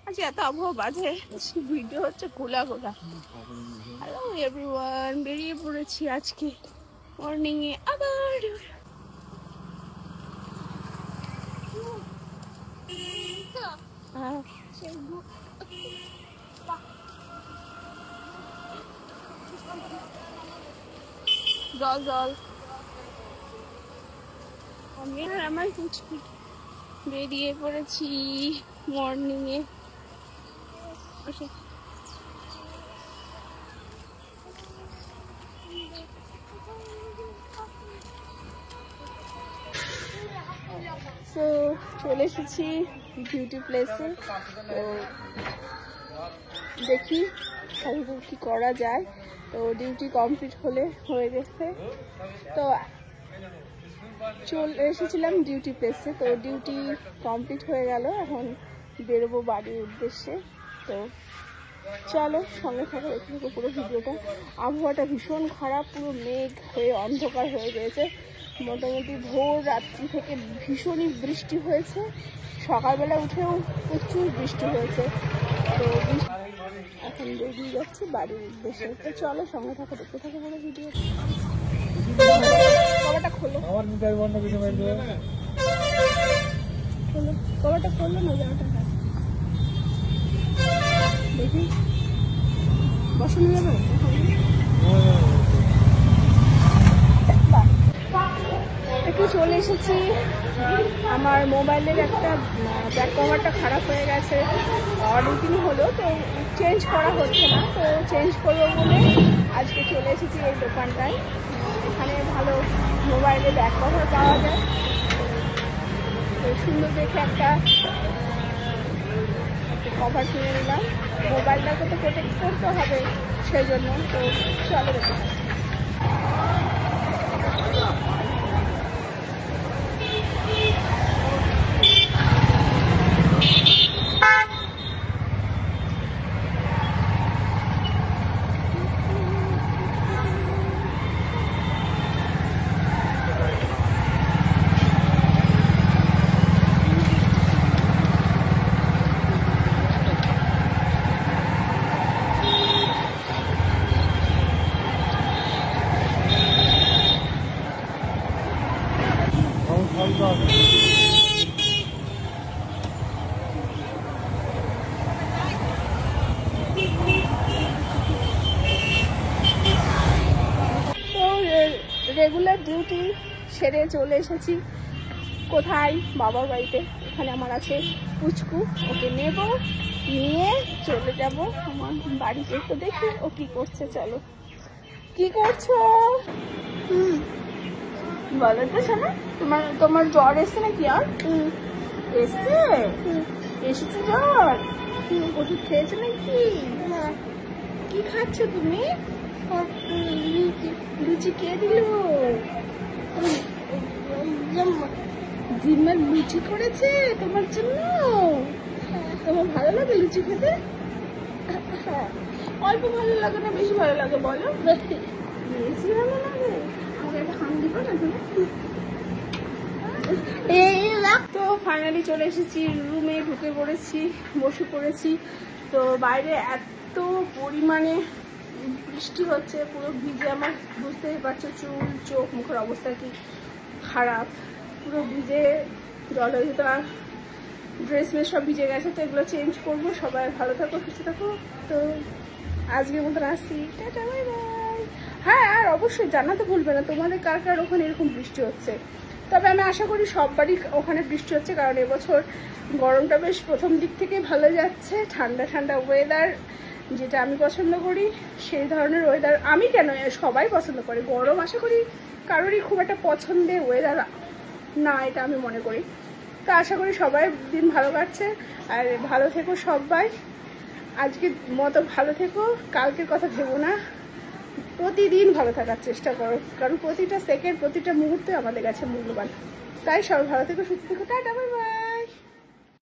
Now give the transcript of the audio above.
আচ্ছা এত আবহাওয়া বাজে, ভিডিও হচ্ছে খোলা খোলা। হ্যালো এভরিওয়ান, বেরিয়ে পড়েছি আজকে মর্নিং এ আবার। জল জল আমি আর আমার পুচকু বেরিয়ে পড়েছি মর্নিং এ। তো চলে এসেছি বিউটি প্লেসে। তো দেখি কি করা যায়। তো ডিউটি কমপ্লিট হয়ে গেছে। তো চলে এসেছিলাম ডিউটি প্লেসে। তো ডিউটি কমপ্লিট হয়ে গেল, এখন বেরোবো বাড়ির উদ্দেশ্যে। তো চলো সঙ্গে থাকো, দেখতে থাকো পুরো ভিডিওটা। আবহাওয়াটা ভীষণ খারাপ, পুরো মেঘ হয়ে অন্ধকার হয়ে গেছে। মোটামুটি ভোর রাত্রি থেকে ভীষণই বৃষ্টি হয়েছে, সকালবেলা উঠেও প্রচুর বৃষ্টি হয়েছে। তো এখন বেরিয়ে যাচ্ছি বাড়ির উদ্দেশ্যে। তো চলো সঙ্গে থাকো, দেখতে থাকো পুরো ভিডিও। কবাটা খোলো, কবাটা খোলো না, জামাটা দেখি বসানো যাবে। একটু চলে এসেছি, আমার মোবাইলের একটা ব্যাক কভারটা খারাপ হয়ে গেছে। অনেকদিন হলো, তো চেঞ্জ করা হচ্ছে না। তো চেঞ্জ করবো বলে আজকে চলে এসেছি এই দোকানটায়। এখানে ভালো মোবাইলের ব্যাক কভার পাওয়া যায়। তো সুন্দর দেখে একটা কভার কিনে নিলাম। মোবাইলটাকে তো প্রোটেক্ট করতে হবে, সেই জন্য। তো চলো দেখে রেগুলার ডিউটি সেরে চলে এসেছি কোথায়, বাবার বাড়িতে। এখানে আমার আছে পুচকু, ওকে নেব, নিয়ে চলে যাব আমার বাড়িতে। তো দেখি ও কি করছে। চলো, কি করছো? বলো তো শোনা, তোমার জ্বর এসছে নাকি? আর এসেছে জ্বর? ওষুধ খেয়েছো নাকি? কি খাচ্ছ তুমি? লুচি কে দিল? জিম্মার লুচি করেছে তোমার জন্য? তোমার ভালো লাগে লুচি খেতে? অল্প ভালো লাগে না বেশি ভালো লাগে বলো? বেশি ভালো লাগে। আমাকে একটা হাম দিবো না তুমি? তো ফাইনালি চলে এসেছি রুমে, ঢুকে পড়েছি, বসে পড়েছি। তো বাইরে এত পরিমাণে বৃষ্টি হচ্ছে, পুরো ভিজে, আমার বুঝতেই পারছো চুল চোখ মুখের অবস্থা কি খারাপ, পুরো ভিজে জল হয়ে যেত। আর ড্রেস মেস সব ভিজে গেছে, তো এগুলো চেঞ্জ করবো। সবাই ভালো থাকো, সুস্থ থাকো। তো আজকের মতন আসছি, টাটা বাই বাই। হ্যাঁ, আর অবশ্যই জানাতে ভুলবে না তোমাদের কার কার ওখানে এরকম বৃষ্টি হচ্ছে। তবে আমি আশা করি সববারই ওখানে বৃষ্টি হচ্ছে, কারণ এবছর গরমটা বেশ প্রথম দিক থেকে ভালো যাচ্ছে। ঠান্ডা ঠান্ডা ওয়েদার, যেটা আমি পছন্দ করি সেই ধরনের ওয়েদার। আমি কেন, সবাই পছন্দ করে গরম। আশা করি কারোরই খুব একটা পছন্দের ওয়েদার না, এটা আমি মনে করি। তো আশা করি সবাই দিন ভালো কাটছে। আর ভালো থেকো সবাই, আজকের মতো ভালো থেকো, কালকের কথা ভেবো না। প্রতিদিন ভালো থাকার চেষ্টা করো, কারণ প্রতিটা সেকেন্ড প্রতিটা মুহূর্তে আমাদের কাছে মূল্যবান। তাই সবাই ভালো থেকো, সুস্থ থেকো, টাটা বাই বাই।